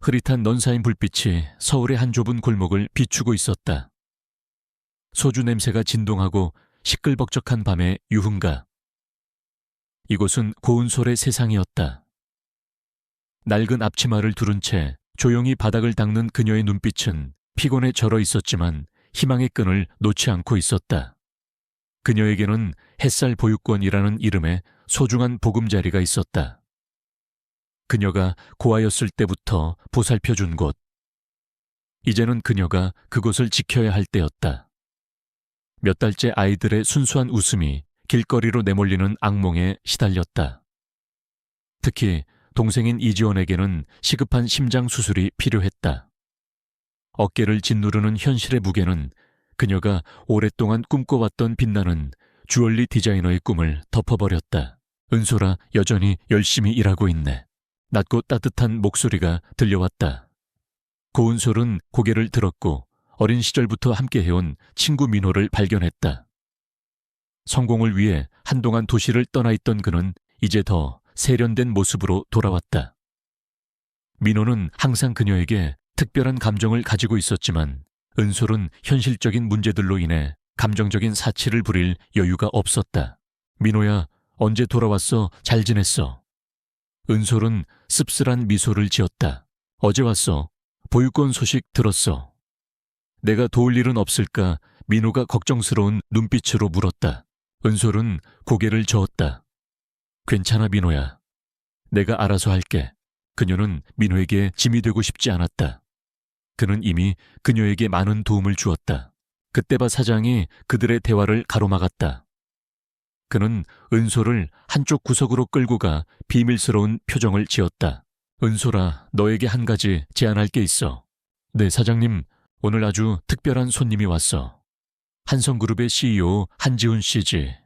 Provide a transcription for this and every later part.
흐릿한 넌사인 불빛이 서울의 한 좁은 골목을 비추고 있었다. 소주 냄새가 진동하고 시끌벅적한 밤의 유흥가. 이곳은 고운솔의 세상이었다. 낡은 앞치마를 두른 채 조용히 바닥을 닦는 그녀의 눈빛은 피곤에 절어 있었지만 희망의 끈을 놓지 않고 있었다. 그녀에게는 햇살 보육원이라는 이름의 소중한 보금자리가 있었다. 그녀가 고아였을 때부터 보살펴준 곳. 이제는 그녀가 그곳을 지켜야 할 때였다. 몇 달째 아이들의 순수한 웃음이 길거리로 내몰리는 악몽에 시달렸다. 특히 동생인 이지원에게는 시급한 심장 수술이 필요했다. 어깨를 짓누르는 현실의 무게는 그녀가 오랫동안 꿈꿔왔던 빛나는 주얼리 디자이너의 꿈을 덮어버렸다. 은솔아, 여전히 열심히 일하고 있네. 낮고 따뜻한 목소리가 들려왔다. 고은솔은 고개를 들었고 어린 시절부터 함께해온 친구 민호를 발견했다. 성공을 위해 한동안 도시를 떠나 있던 그는 이제 더 세련된 모습으로 돌아왔다. 민호는 항상 그녀에게 특별한 감정을 가지고 있었지만 은솔은 현실적인 문제들로 인해 감정적인 사치를 부릴 여유가 없었다. 민호야, 언제 돌아왔어? 잘 지냈어? 은솔은 씁쓸한 미소를 지었다. 어제 왔어. 보육원 소식 들었어. 내가 도울 일은 없을까? 민호가 걱정스러운 눈빛으로 물었다. 은솔은 고개를 저었다. 괜찮아, 민호야. 내가 알아서 할게. 그녀는 민호에게 짐이 되고 싶지 않았다. 그는 이미 그녀에게 많은 도움을 주었다. 그때 사장이 그들의 대화를 가로막았다. 그는 은솔을 한쪽 구석으로 끌고 가 비밀스러운 표정을 지었다. 은솔아, 너에게 한 가지 제안할 게 있어. 네, 사장님. 오늘 아주 특별한 손님이 왔어. 한성그룹의 CEO 한지훈 씨지.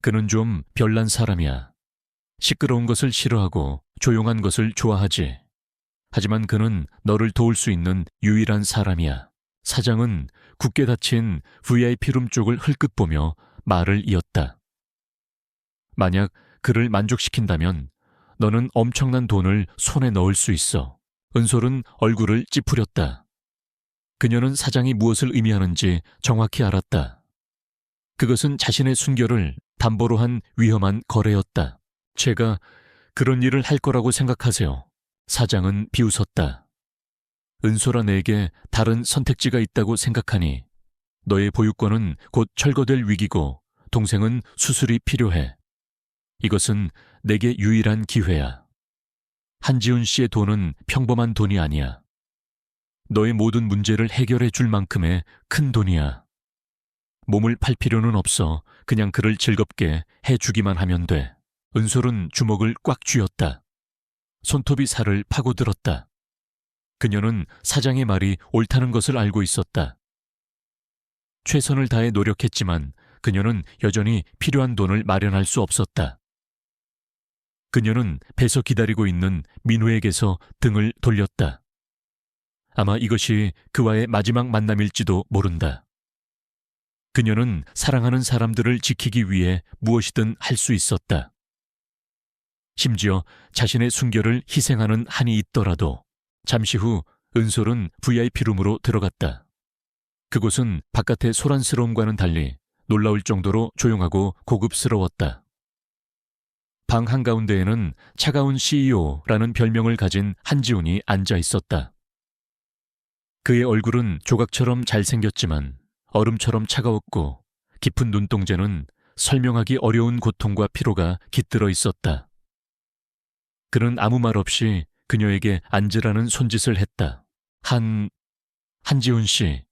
그는 좀 별난 사람이야. 시끄러운 것을 싫어하고 조용한 것을 좋아하지. 하지만 그는 너를 도울 수 있는 유일한 사람이야. 사장은 굳게 닫힌 VIP룸 쪽을 흘끗 보며 말을 이었다. 만약 그를 만족시킨다면 너는 엄청난 돈을 손에 넣을 수 있어. 은솔은 얼굴을 찌푸렸다. 그녀는 사장이 무엇을 의미하는지 정확히 알았다. 그것은 자신의 순결을 담보로 한 위험한 거래였다. 제가 그런 일을 할 거라고 생각하세요. 사장은 비웃었다. 은솔아, 내게 다른 선택지가 있다고 생각하니 너의 보육권은 곧 철거될 위기고 동생은 수술이 필요해. 이것은 내게 유일한 기회야. 한지훈 씨의 돈은 평범한 돈이 아니야. 너의 모든 문제를 해결해 줄 만큼의 큰 돈이야. 몸을 팔 필요는 없어. 그냥 그를 즐겁게 해주기만 하면 돼. 은솔은 주먹을 꽉 쥐었다. 손톱이 살을 파고들었다. 그녀는 사장의 말이 옳다는 것을 알고 있었다. 최선을 다해 노력했지만 그녀는 여전히 필요한 돈을 마련할 수 없었다. 그녀는 배서 기다리고 있는 민호에게서 등을 돌렸다. 아마 이것이 그와의 마지막 만남일지도 모른다. 그녀는 사랑하는 사람들을 지키기 위해 무엇이든 할 수 있었다. 심지어 자신의 순결을 희생하는 한이 있더라도. 잠시 후 은솔은 VIP룸으로 들어갔다. 그곳은 바깥의 소란스러움과는 달리 놀라울 정도로 조용하고 고급스러웠다. 방 한가운데에는 차가운 CEO라는 별명을 가진 한지훈이 앉아 있었다. 그의 얼굴은 조각처럼 잘생겼지만 얼음처럼 차가웠고 깊은 눈동자는 설명하기 어려운 고통과 피로가 깃들어 있었다. 그는 아무 말 없이 그녀에게 앉으라는 손짓을 했다. 한지훈 씨.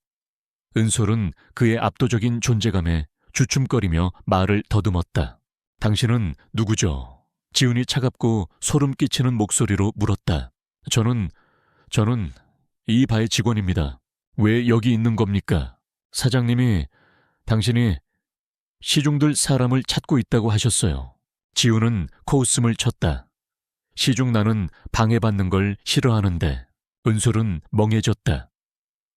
은솔은 그의 압도적인 존재감에 주춤거리며 말을 더듬었다. 당신은 누구죠? 지훈이 차갑고 소름 끼치는 목소리로 물었다. 저는 이 바의 직원입니다. 왜 여기 있는 겁니까? 사장님이 당신이 시중들 사람을 찾고 있다고 하셨어요. 지훈은 코웃음을 쳤다. 시중 나는 방해받는 걸 싫어하는데. 은솔은 멍해졌다.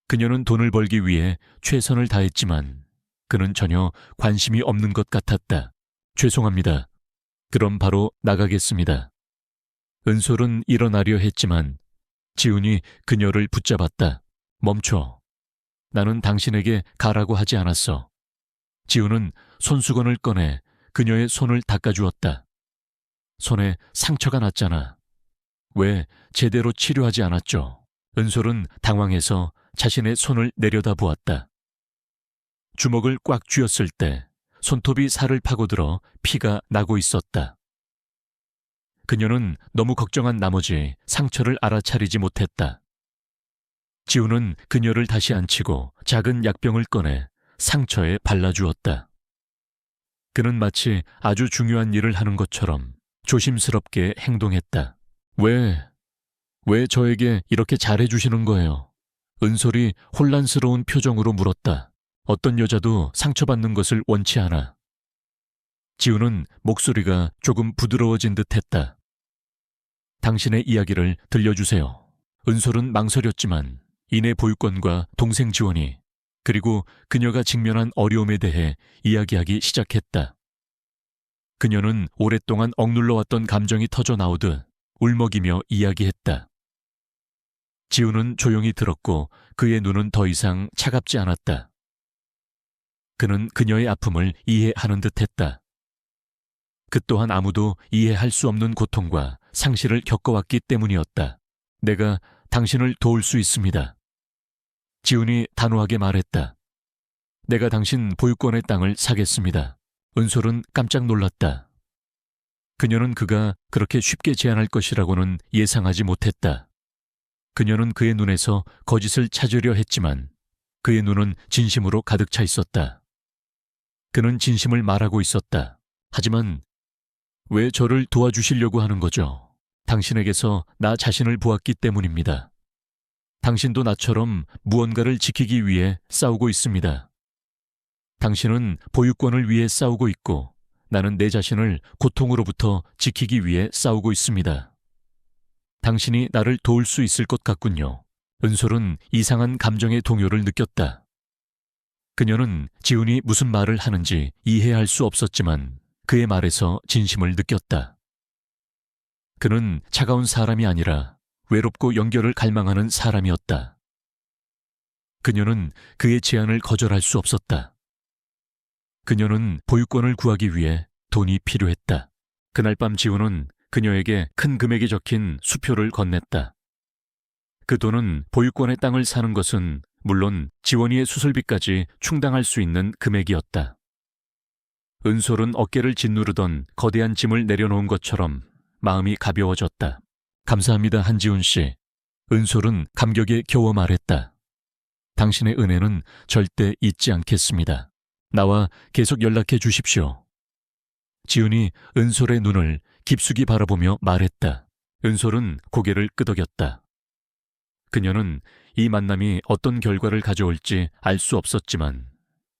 그녀는 돈을 벌기 위해 최선을 다했지만 그는 전혀 관심이 없는 것 같았다. 죄송합니다. 그럼 바로 나가겠습니다. 은솔은 일어나려 했지만 지훈이 그녀를 붙잡았다. 멈춰. 나는 당신에게 가라고 하지 않았어. 지훈은 손수건을 꺼내 그녀의 손을 닦아주었다. 손에 상처가 났잖아. 왜 제대로 치료하지 않았죠? 은솔은 당황해서 자신의 손을 내려다보았다. 주먹을 꽉 쥐었을 때 손톱이 살을 파고들어 피가 나고 있었다. 그녀는 너무 걱정한 나머지 상처를 알아차리지 못했다. 지훈은 그녀를 다시 앉히고 작은 약병을 꺼내 상처에 발라주었다. 그는 마치 아주 중요한 일을 하는 것처럼 조심스럽게 행동했다. 왜 저에게 이렇게 잘해주시는 거예요? 은솔이 혼란스러운 표정으로 물었다. 어떤 여자도 상처받는 것을 원치 않아. 지훈은 목소리가 조금 부드러워진 듯 했다. 당신의 이야기를 들려주세요. 은솔은 망설였지만 이내 보육원과 동생 지원이 그리고 그녀가 직면한 어려움에 대해 이야기하기 시작했다. 그녀는 오랫동안 억눌러왔던 감정이 터져 나오듯 울먹이며 이야기했다. 지훈은 조용히 들었고 그의 눈은 더 이상 차갑지 않았다. 그는 그녀의 아픔을 이해하는 듯했다. 그 또한 아무도 이해할 수 없는 고통과 상실을 겪어왔기 때문이었다. 내가 당신을 도울 수 있습니다. 지훈이 단호하게 말했다. 내가 당신 보육원의 땅을 사겠습니다. 은솔은 깜짝 놀랐다. 그녀는 그가 그렇게 쉽게 제안할 것이라고는 예상하지 못했다. 그녀는 그의 눈에서 거짓을 찾으려 했지만 그의 눈은 진심으로 가득 차 있었다. 그는 진심을 말하고 있었다. 하지만 왜 저를 도와주시려고 하는 거죠? 당신에게서 나 자신을 보았기 때문입니다. 당신도 나처럼 무언가를 지키기 위해 싸우고 있습니다. 당신은 보육권을 위해 싸우고 있고 나는 내 자신을 고통으로부터 지키기 위해 싸우고 있습니다. 당신이 나를 도울 수 있을 것 같군요. 은솔은 이상한 감정의 동요를 느꼈다. 그녀는 지훈이 무슨 말을 하는지 이해할 수 없었지만 그의 말에서 진심을 느꼈다. 그는 차가운 사람이 아니라 외롭고 연결을 갈망하는 사람이었다. 그녀는 그의 제안을 거절할 수 없었다. 그녀는 보육권을 구하기 위해 돈이 필요했다. 그날 밤 지훈은 그녀에게 큰 금액이 적힌 수표를 건넸다. 그 돈은 보육권의 땅을 사는 것은 물론 지원이의 수술비까지 충당할 수 있는 금액이었다. 은솔은 어깨를 짓누르던 거대한 짐을 내려놓은 것처럼 마음이 가벼워졌다. 감사합니다, 한지훈 씨. 은솔은 감격에 겨워 말했다. 당신의 은혜는 절대 잊지 않겠습니다. 나와 계속 연락해 주십시오. 지훈이 은솔의 눈을 깊숙이 바라보며 말했다. 은솔은 고개를 끄덕였다. 그녀는 이 만남이 어떤 결과를 가져올지 알 수 없었지만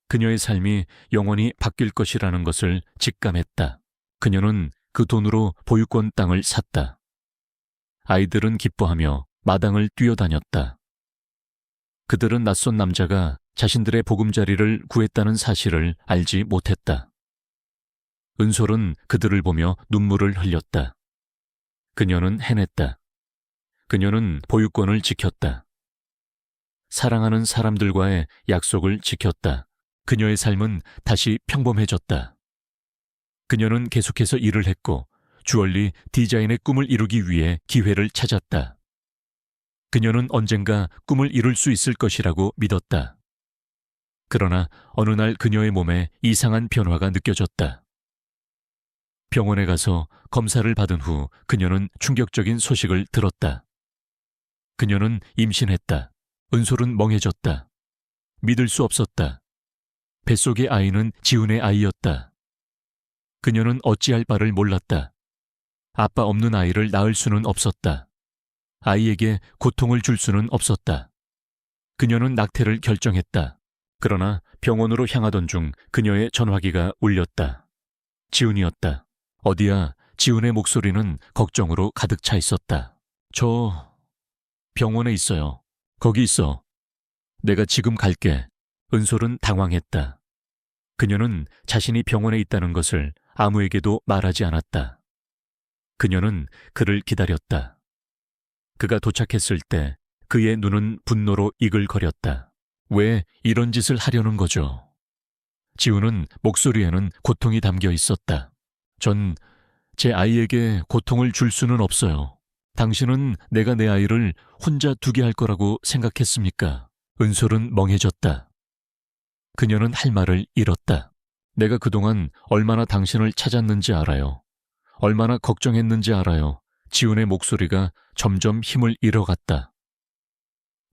그녀의 삶이 영원히 바뀔 것이라는 것을 직감했다. 그녀는 그 돈으로 보육권 땅을 샀다. 아이들은 기뻐하며 마당을 뛰어다녔다. 그들은 낯선 남자가 자신들의 보금자리를 구했다는 사실을 알지 못했다. 은솔은 그들을 보며 눈물을 흘렸다. 그녀는 해냈다. 그녀는 보육권을 지켰다. 사랑하는 사람들과의 약속을 지켰다. 그녀의 삶은 다시 평범해졌다. 그녀는 계속해서 일을 했고 주얼리 디자인의 꿈을 이루기 위해 기회를 찾았다. 그녀는 언젠가 꿈을 이룰 수 있을 것이라고 믿었다. 그러나 어느 날 그녀의 몸에 이상한 변화가 느껴졌다. 병원에 가서 검사를 받은 후 그녀는 충격적인 소식을 들었다. 그녀는 임신했다. 은솔은 멍해졌다. 믿을 수 없었다. 뱃속의 아이는 지훈의 아이였다. 그녀는 어찌할 바를 몰랐다. 아빠 없는 아이를 낳을 수는 없었다. 아이에게 고통을 줄 수는 없었다. 그녀는 낙태를 결정했다. 그러나 병원으로 향하던 중 그녀의 전화기가 울렸다. 지훈이었다. 어디야? 지훈의 목소리는 걱정으로 가득 차 있었다. 저 병원에 있어요. 거기 있어. 내가 지금 갈게. 은솔은 당황했다. 그녀는 자신이 병원에 있다는 것을 아무에게도 말하지 않았다. 그녀는 그를 기다렸다. 그가 도착했을 때 그의 눈은 분노로 이글거렸다. 왜 이런 짓을 하려는 거죠? 지우는 목소리에는 고통이 담겨 있었다. 전 제 아이에게 고통을 줄 수는 없어요. 당신은 내가 내 아이를 혼자 두게 할 거라고 생각했습니까? 은솔은 멍해졌다. 그녀는 할 말을 잃었다. 내가 그동안 얼마나 당신을 찾았는지 알아요. 얼마나 걱정했는지 알아요. 지훈의 목소리가 점점 힘을 잃어갔다.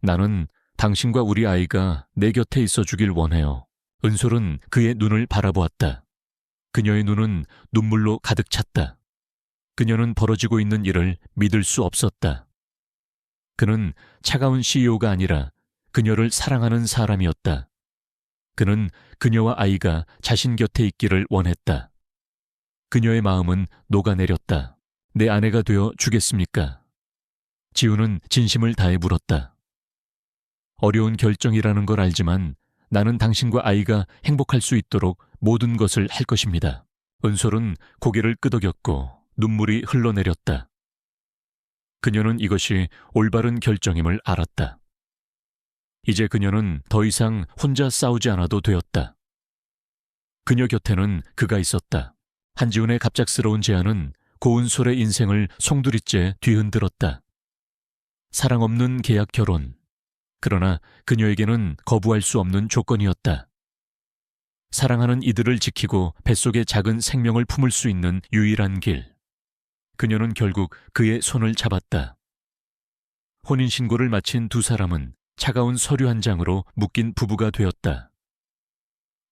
나는 당신과 우리 아이가 내 곁에 있어 주길 원해요. 은솔은 그의 눈을 바라보았다. 그녀의 눈은 눈물로 가득 찼다. 그녀는 벌어지고 있는 일을 믿을 수 없었다. 그는 차가운 CEO가 아니라 그녀를 사랑하는 사람이었다. 그는 그녀와 아이가 자신 곁에 있기를 원했다. 그녀의 마음은 녹아내렸다. 내 아내가 되어 주겠습니까? 지우는 진심을 다해 물었다. 어려운 결정이라는 걸 알지만 나는 당신과 아이가 행복할 수 있도록 모든 것을 할 것입니다. 은솔은 고개를 끄덕였고 눈물이 흘러내렸다. 그녀는 이것이 올바른 결정임을 알았다. 이제 그녀는 더 이상 혼자 싸우지 않아도 되었다. 그녀 곁에는 그가 있었다. 한지훈의 갑작스러운 제안은 고은솔의 인생을 송두리째 뒤흔들었다. 사랑 없는 계약 결혼. 그러나 그녀에게는 거부할 수 없는 조건이었다. 사랑하는 이들을 지키고 뱃속에 작은 생명을 품을 수 있는 유일한 길. 그녀는 결국 그의 손을 잡았다. 혼인신고를 마친 두 사람은 차가운 서류 한 장으로 묶인 부부가 되었다.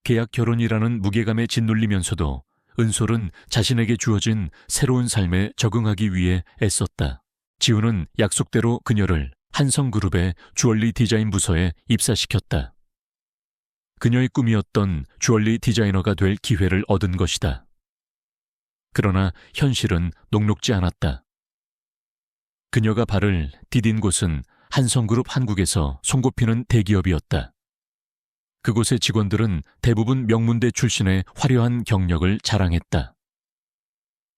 계약 결혼이라는 무게감에 짓눌리면서도 은솔은 자신에게 주어진 새로운 삶에 적응하기 위해 애썼다. 지우는 약속대로 그녀를 한성그룹의 주얼리 디자인 부서에 입사시켰다. 그녀의 꿈이었던 주얼리 디자이너가 될 기회를 얻은 것이다. 그러나 현실은 녹록지 않았다. 그녀가 발을 디딘 곳은 한성그룹 한국에서 손꼽히는 대기업이었다. 그곳의 직원들은 대부분 명문대 출신의 화려한 경력을 자랑했다.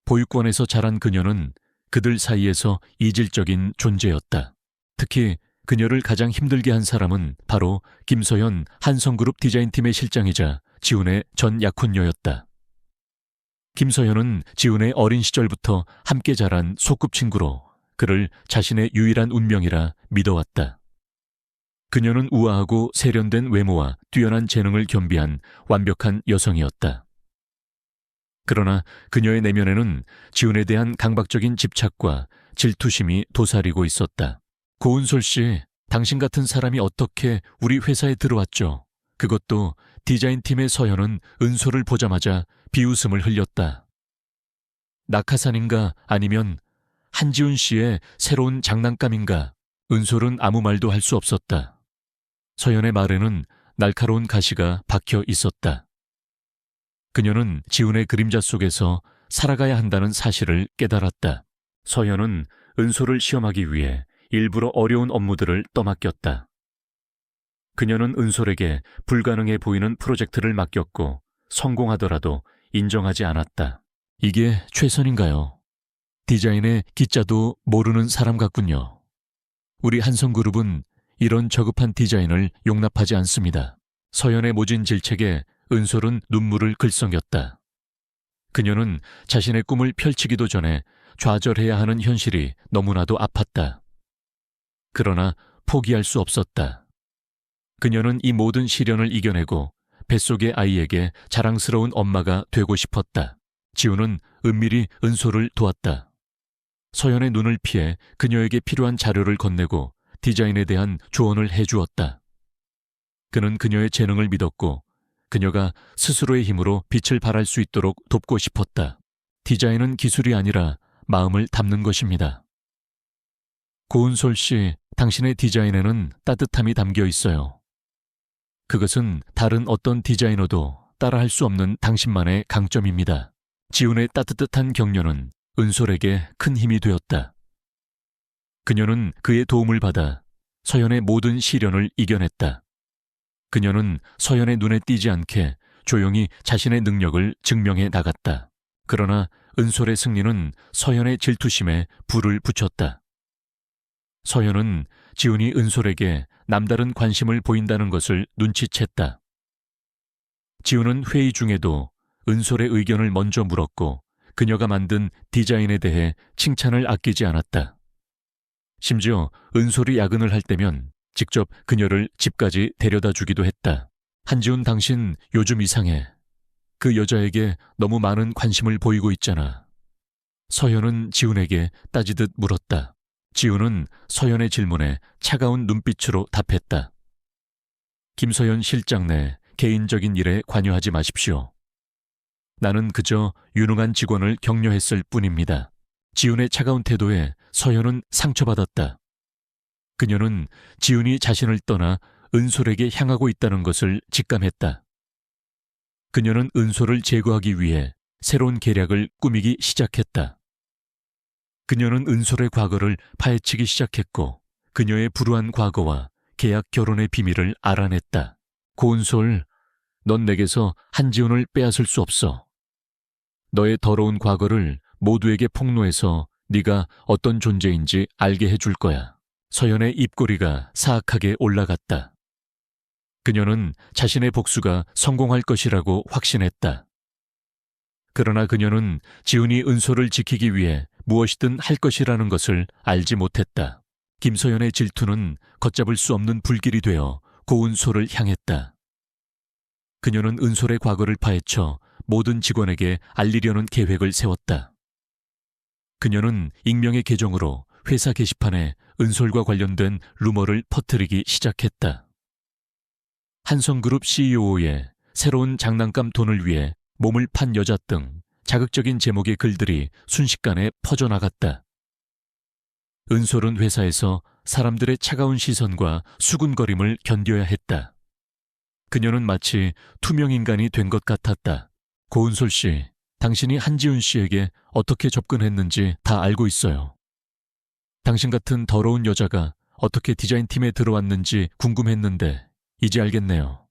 보육원에서 자란 그녀는 그들 사이에서 이질적인 존재였다. 특히 그녀를 가장 힘들게 한 사람은 바로 김서현 한성그룹 디자인팀의 실장이자 지훈의 전 약혼녀였다. 김서현은 지훈의 어린 시절부터 함께 자란 소꿉친구로 그를 자신의 유일한 운명이라 믿어왔다. 그녀는 우아하고 세련된 외모와 뛰어난 재능을 겸비한 완벽한 여성이었다. 그러나 그녀의 내면에는 지훈에 대한 강박적인 집착과 질투심이 도사리고 있었다. 고은솔 씨, 당신 같은 사람이 어떻게 우리 회사에 들어왔죠? 그것도 디자인팀의 서현은 은솔을 보자마자 비웃음을 흘렸다. 낙하산인가 아니면 한지훈 씨의 새로운 장난감인가? 은솔은 아무 말도 할 수 없었다. 서현의 말에는 날카로운 가시가 박혀 있었다. 그녀는 지훈의 그림자 속에서 살아가야 한다는 사실을 깨달았다. 서현은 은솔을 시험하기 위해 일부러 어려운 업무들을 떠맡겼다. 그녀는 은솔에게 불가능해 보이는 프로젝트를 맡겼고 성공하더라도 인정하지 않았다. 이게 최선인가요? 디자인의 기자도 모르는 사람 같군요. 우리 한성그룹은 이런 저급한 디자인을 용납하지 않습니다. 서현의 모진 질책에 은솔은 눈물을 글썽였다. 그녀는 자신의 꿈을 펼치기도 전에 좌절해야 하는 현실이 너무나도 아팠다. 그러나 포기할 수 없었다. 그녀는 이 모든 시련을 이겨내고 뱃속의 아이에게 자랑스러운 엄마가 되고 싶었다. 지훈은 은밀히 은솔을 도왔다. 서연의 눈을 피해 그녀에게 필요한 자료를 건네고 디자인에 대한 조언을 해주었다. 그는 그녀의 재능을 믿었고 그녀가 스스로의 힘으로 빛을 발할 수 있도록 돕고 싶었다. 디자인은 기술이 아니라 마음을 담는 것입니다. 고은솔 씨, 당신의 디자인에는 따뜻함이 담겨 있어요. 그것은 다른 어떤 디자이너도 따라할 수 없는 당신만의 강점입니다. 지훈의 따뜻한 격려는 은솔에게 큰 힘이 되었다. 그녀는 그의 도움을 받아 서연의 모든 시련을 이겨냈다. 그녀는 서연의 눈에 띄지 않게 조용히 자신의 능력을 증명해 나갔다. 그러나 은솔의 승리는 서연의 질투심에 불을 붙였다. 서현은 지훈이 은솔에게 남다른 관심을 보인다는 것을 눈치챘다. 지훈은 회의 중에도 은솔의 의견을 먼저 물었고 그녀가 만든 디자인에 대해 칭찬을 아끼지 않았다. 심지어 은솔이 야근을 할 때면 직접 그녀를 집까지 데려다 주기도 했다. 한지훈, 당신 요즘 이상해. 그 여자에게 너무 많은 관심을 보이고 있잖아. 서현은 지훈에게 따지듯 물었다. 지훈은 서현의 질문에 차가운 눈빛으로 답했다. 김서현 실장 내 개인적인 일에 관여하지 마십시오. 나는 그저 유능한 직원을 격려했을 뿐입니다. 지훈의 차가운 태도에 서현은 상처받았다. 그녀는 지훈이 자신을 떠나 은솔에게 향하고 있다는 것을 직감했다. 그녀는 은솔을 제거하기 위해 새로운 계략을 꾸미기 시작했다. 그녀는 은솔의 과거를 파헤치기 시작했고 그녀의 불우한 과거와 계약 결혼의 비밀을 알아냈다. 고은솔, 넌 내게서 한지훈을 빼앗을 수 없어. 너의 더러운 과거를 모두에게 폭로해서 네가 어떤 존재인지 알게 해줄 거야. 서연의 입꼬리가 사악하게 올라갔다. 그녀는 자신의 복수가 성공할 것이라고 확신했다. 그러나 그녀는 지훈이 은솔을 지키기 위해 무엇이든 할 것이라는 것을 알지 못했다. 김서연의 질투는 걷잡을 수 없는 불길이 되어 고은솔을 향했다. 그녀는 은솔의 과거를 파헤쳐 모든 직원에게 알리려는 계획을 세웠다. 그녀는 익명의 계정으로 회사 게시판에 은솔과 관련된 루머를 퍼뜨리기 시작했다. 한성그룹 CEO의 새로운 장난감 돈을 위해 몸을 판 여자 등 자극적인 제목의 글들이 순식간에 퍼져나갔다. 은솔은 회사에서 사람들의 차가운 시선과 수군거림을 견뎌야 했다. 그녀는 마치 투명인간이 된 것 같았다. 고은솔 씨, 당신이 한지훈 씨에게 어떻게 접근했는지 다 알고 있어요. 당신 같은 더러운 여자가 어떻게 디자인팀에 들어왔는지 궁금했는데 이제 알겠네요.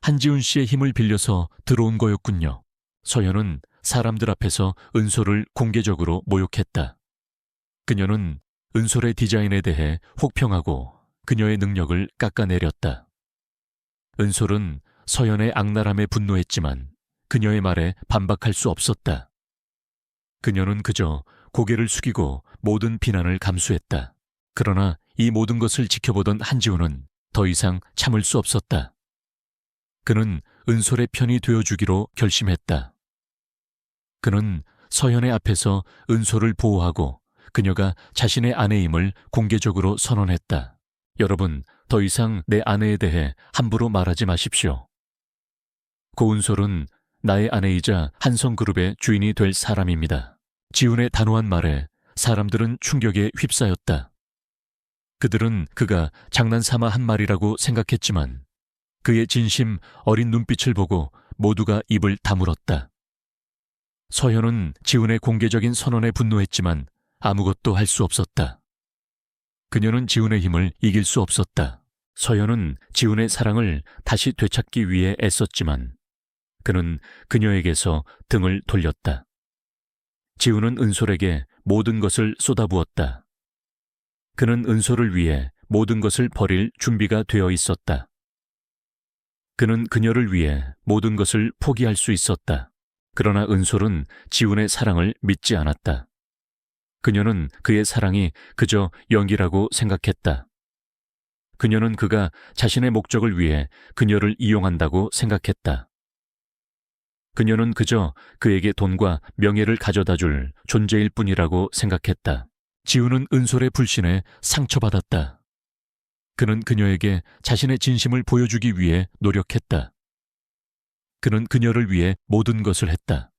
한지훈 씨의 힘을 빌려서 들어온 거였군요. 서연은 사람들 앞에서 은솔을 공개적으로 모욕했다. 그녀는 은솔의 디자인에 대해 혹평하고 그녀의 능력을 깎아내렸다. 은솔은 서연의 악랄함에 분노했지만 그녀의 말에 반박할 수 없었다. 그녀는 그저 고개를 숙이고 모든 비난을 감수했다. 그러나 이 모든 것을 지켜보던 한지훈은 더 이상 참을 수 없었다. 그는 은솔의 편이 되어주기로 결심했다. 그는 서현의 앞에서 은솔을 보호하고 그녀가 자신의 아내임을 공개적으로 선언했다. 여러분, 더 이상 내 아내에 대해 함부로 말하지 마십시오. 고은솔은 나의 아내이자 한성그룹의 주인이 될 사람입니다. 지훈의 단호한 말에 사람들은 충격에 휩싸였다. 그들은 그가 장난삼아 한 말이라고 생각했지만 그의 진심 어린 눈빛을 보고 모두가 입을 다물었다. 서현은 지훈의 공개적인 선언에 분노했지만 아무것도 할 수 없었다. 그녀는 지훈의 힘을 이길 수 없었다. 서현은 지훈의 사랑을 다시 되찾기 위해 애썼지만 그는 그녀에게서 등을 돌렸다. 지훈은 은솔에게 모든 것을 쏟아부었다. 그는 은솔을 위해 모든 것을 버릴 준비가 되어 있었다. 그는 그녀를 위해 모든 것을 포기할 수 있었다. 그러나 은솔은 지훈의 사랑을 믿지 않았다. 그녀는 그의 사랑이 그저 연기라고 생각했다. 그녀는 그가 자신의 목적을 위해 그녀를 이용한다고 생각했다. 그녀는 그저 그에게 돈과 명예를 가져다 줄 존재일 뿐이라고 생각했다. 지훈은 은솔의 불신에 상처받았다. 그는 그녀에게 자신의 진심을 보여주기 위해 노력했다. 그는 그녀를 위해 모든 것을 했다.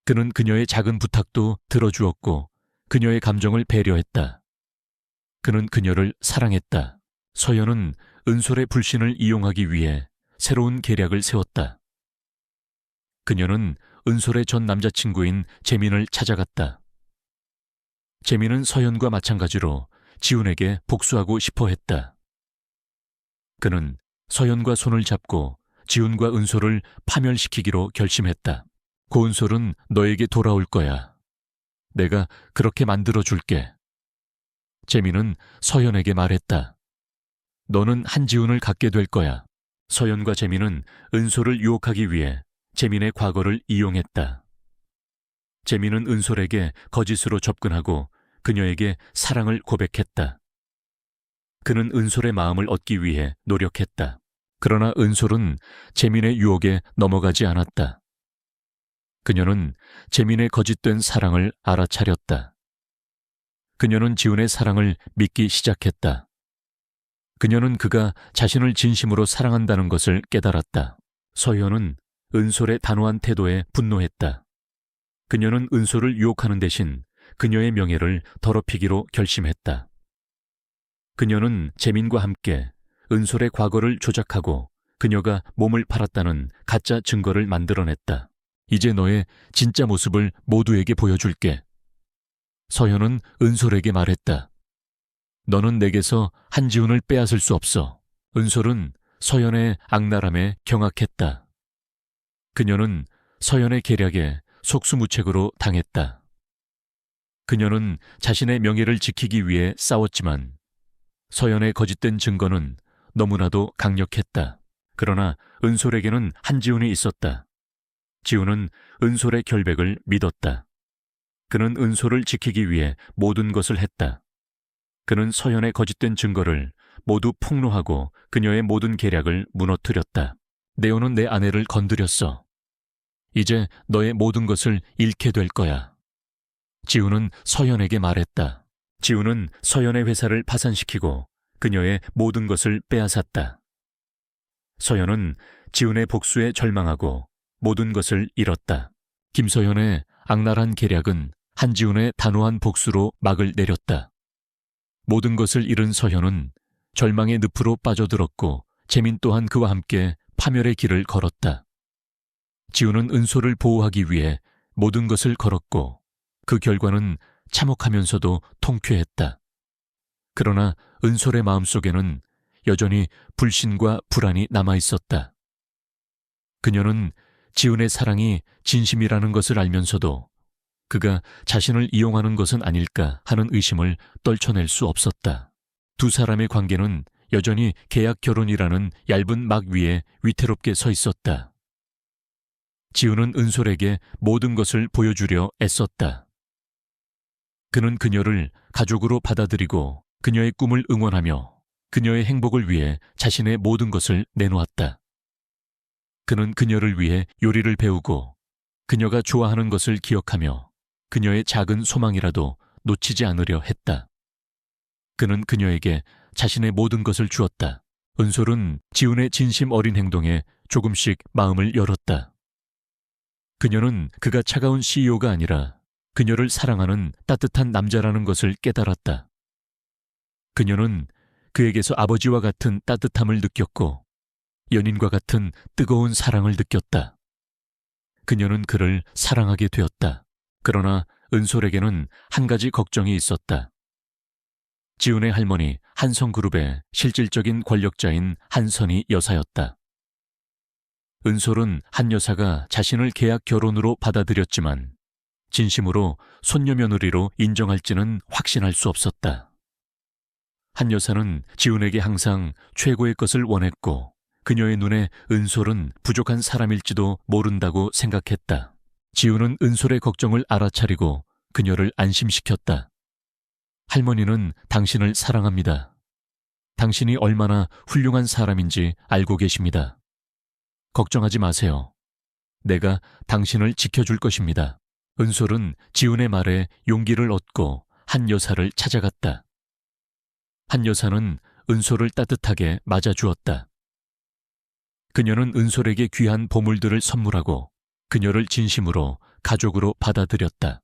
그는 그녀의 작은 부탁도 들어주었고 그녀의 감정을 배려했다. 그는 그녀를 사랑했다. 서연은 은솔의 불신을 이용하기 위해 새로운 계략을 세웠다. 그녀는 은솔의 전 남자친구인 재민을 찾아갔다. 재민은 서연과 마찬가지로 지훈에게 복수하고 싶어 했다. 그는 서연과 손을 잡고 지훈과 은솔을 파멸시키기로 결심했다. 고은솔은 너에게 돌아올 거야. 내가 그렇게 만들어 줄게. 재민은 서연에게 말했다. 너는 한지훈을 갖게 될 거야. 서연과 재민은 은솔을 유혹하기 위해 재민의 과거를 이용했다. 재민은 은솔에게 거짓으로 접근하고 그녀에게 사랑을 고백했다. 그는 은솔의 마음을 얻기 위해 노력했다. 그러나 은솔은 재민의 유혹에 넘어가지 않았다. 그녀는 재민의 거짓된 사랑을 알아차렸다. 그녀는 지훈의 사랑을 믿기 시작했다. 그녀는 그가 자신을 진심으로 사랑한다는 것을 깨달았다. 서연은 은솔의 단호한 태도에 분노했다. 그녀는 은솔을 유혹하는 대신 그녀의 명예를 더럽히기로 결심했다. 그녀는 재민과 함께 은솔의 과거를 조작하고 그녀가 몸을 팔았다는 가짜 증거를 만들어냈다. 이제 너의 진짜 모습을 모두에게 보여줄게. 서연은 은솔에게 말했다. 너는 내게서 한지훈을 빼앗을 수 없어. 은솔은 서연의 악랄함에 경악했다. 그녀는 서연의 계략에 속수무책으로 당했다. 그녀는 자신의 명예를 지키기 위해 싸웠지만 서연의 거짓된 증거는 너무나도 강력했다. 그러나 은솔에게는 한지훈이 있었다. 지훈은 은솔의 결백을 믿었다. 그는 은솔을 지키기 위해 모든 것을 했다. 그는 서연의 거짓된 증거를 모두 폭로하고 그녀의 모든 계략을 무너뜨렸다. 네오는 내 아내를 건드렸어. 이제 너의 모든 것을 잃게 될 거야. 지훈은 서연에게 말했다. 지훈은 서연의 회사를 파산시키고 그녀의 모든 것을 빼앗았다. 서연은 지훈의 복수에 절망하고 모든 것을 잃었다. 김서연의 악랄한 계략은 한지훈의 단호한 복수로 막을 내렸다. 모든 것을 잃은 서현은 절망의 늪으로 빠져들었고 재민 또한 그와 함께 파멸의 길을 걸었다. 지훈은 은솔을 보호하기 위해 모든 것을 걸었고 그 결과는 참혹하면서도 통쾌했다. 그러나 은솔의 마음속에는 여전히 불신과 불안이 남아있었다. 그녀는 지훈의 사랑이 진심이라는 것을 알면서도 그가 자신을 이용하는 것은 아닐까 하는 의심을 떨쳐낼 수 없었다. 두 사람의 관계는 여전히 계약 결혼이라는 얇은 막 위에 위태롭게 서 있었다. 지훈은 은솔에게 모든 것을 보여주려 애썼다. 그는 그녀를 가족으로 받아들이고 그녀의 꿈을 응원하며 그녀의 행복을 위해 자신의 모든 것을 내놓았다. 그는 그녀를 위해 요리를 배우고 그녀가 좋아하는 것을 기억하며 그녀의 작은 소망이라도 놓치지 않으려 했다. 그는 그녀에게 자신의 모든 것을 주었다. 은솔은 지훈의 진심 어린 행동에 조금씩 마음을 열었다. 그녀는 그가 차가운 CEO가 아니라 그녀를 사랑하는 따뜻한 남자라는 것을 깨달았다. 그녀는 그에게서 아버지와 같은 따뜻함을 느꼈고 연인과 같은 뜨거운 사랑을 느꼈다. 그녀는 그를 사랑하게 되었다. 그러나 은솔에게는 한 가지 걱정이 있었다. 지훈의 할머니 한성그룹의 실질적인 권력자인 한선희 여사였다. 은솔은 한 여사가 자신을 계약 결혼으로 받아들였지만 진심으로 손녀 며느리로 인정할지는 확신할 수 없었다. 한 여사는 지훈에게 항상 최고의 것을 원했고 그녀의 눈에 은솔은 부족한 사람일지도 모른다고 생각했다. 지훈은 은솔의 걱정을 알아차리고 그녀를 안심시켰다. 할머니는 당신을 사랑합니다. 당신이 얼마나 훌륭한 사람인지 알고 계십니다. 걱정하지 마세요. 내가 당신을 지켜줄 것입니다. 은솔은 지훈의 말에 용기를 얻고 한 여사를 찾아갔다. 한 여사는 은솔을 따뜻하게 맞아주었다. 그녀는 은솔에게 귀한 보물들을 선물하고 그녀를 진심으로 가족으로 받아들였다.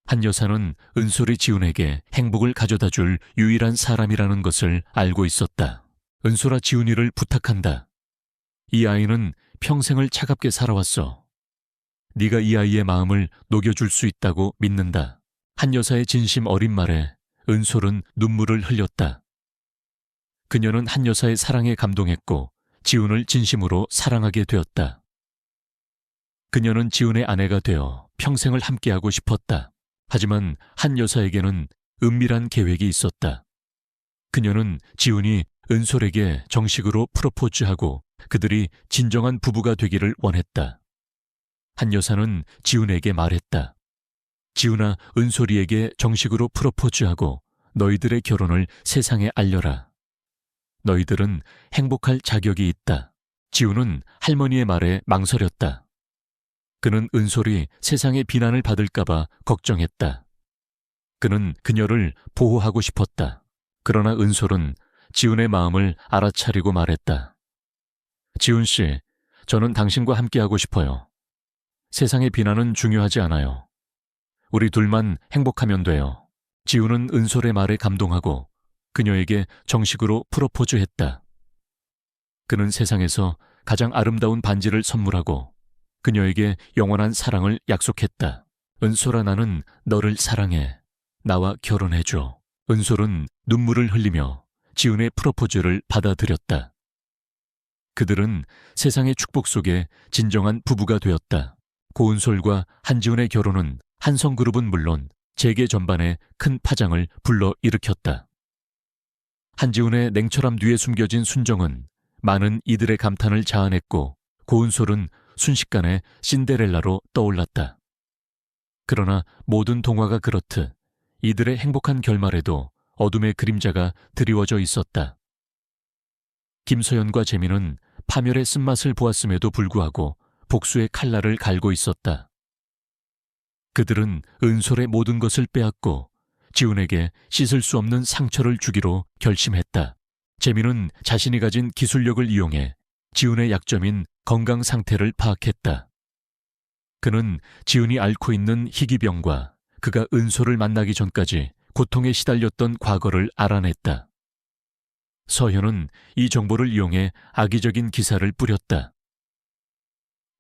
한 여사는 은솔이 지훈에게 행복을 가져다 줄 유일한 사람이라는 것을 알고 있었다. 은솔아, 지훈이를 부탁한다. 이 아이는 평생을 차갑게 살아왔어. 네가 이 아이의 마음을 녹여줄 수 있다고 믿는다. 한 여사의 진심 어린 말에 은솔은 눈물을 흘렸다. 그녀는 한 여사의 사랑에 감동했고 지훈을 진심으로 사랑하게 되었다. 그녀는 지훈의 아내가 되어 평생을 함께하고 싶었다. 하지만 한 여사에게는 은밀한 계획이 있었다. 그녀는 지훈이 은솔에게 정식으로 프로포즈하고 그들이 진정한 부부가 되기를 원했다. 한 여사는 지훈에게 말했다. 지훈아, 은솔이에게 정식으로 프로포즈하고 너희들의 결혼을 세상에 알려라. 너희들은 행복할 자격이 있다. 지훈은 할머니의 말에 망설였다. 그는 은솔이 세상의 비난을 받을까봐 걱정했다. 그는 그녀를 보호하고 싶었다. 그러나 은솔은 지훈의 마음을 알아차리고 말했다. 지훈 씨, 저는 당신과 함께하고 싶어요. 세상의 비난은 중요하지 않아요. 우리 둘만 행복하면 돼요. 지훈은 은솔의 말에 감동하고 그녀에게 정식으로 프로포즈했다. 그는 세상에서 가장 아름다운 반지를 선물하고 그녀에게 영원한 사랑을 약속했다. 은솔아, 나는 너를 사랑해. 나와 결혼해줘. 은솔은 눈물을 흘리며 지훈의 프로포즈를 받아들였다. 그들은 세상의 축복 속에 진정한 부부가 되었다. 고은솔과 한지훈의 결혼은 한성그룹은 물론 재계 전반에 큰 파장을 불러일으켰다. 한지훈의 냉철함 뒤에 숨겨진 순정은 많은 이들의 감탄을 자아냈고 고은솔은 순식간에 신데렐라로 떠올랐다. 그러나 모든 동화가 그렇듯 이들의 행복한 결말에도 어둠의 그림자가 드리워져 있었다. 김서연과 재민은 파멸의 쓴맛을 보았음에도 불구하고 복수의 칼날을 갈고 있었다. 그들은 은솔의 모든 것을 빼앗고 지훈에게 씻을 수 없는 상처를 주기로 결심했다. 재민은 자신이 가진 기술력을 이용해 지훈의 약점인 건강 상태를 파악했다. 그는 지훈이 앓고 있는 희귀병과 그가 은솔을 만나기 전까지 고통에 시달렸던 과거를 알아냈다. 서현은 이 정보를 이용해 악의적인 기사를 뿌렸다.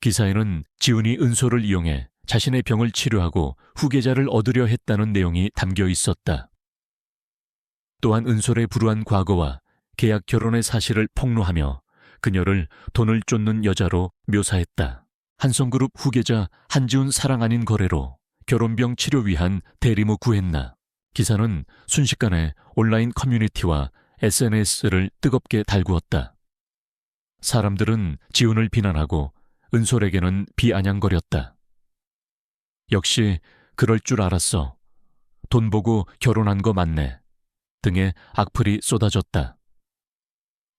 기사에는 지훈이 은솔을 이용해 자신의 병을 치료하고 후계자를 얻으려 했다는 내용이 담겨 있었다. 또한 은솔의 불우한 과거와 계약 결혼의 사실을 폭로하며 그녀를 돈을 쫓는 여자로 묘사했다. 한성그룹 후계자 한지훈 사랑 아닌 거래로 결혼병 치료 위한 대리모 구했나. 기사는 순식간에 온라인 커뮤니티와 SNS를 뜨겁게 달구었다. 사람들은 지훈을 비난하고 은솔에게는 비아냥거렸다. 역시 그럴 줄 알았어. 돈 보고 결혼한 거 맞네. 등의 악플이 쏟아졌다.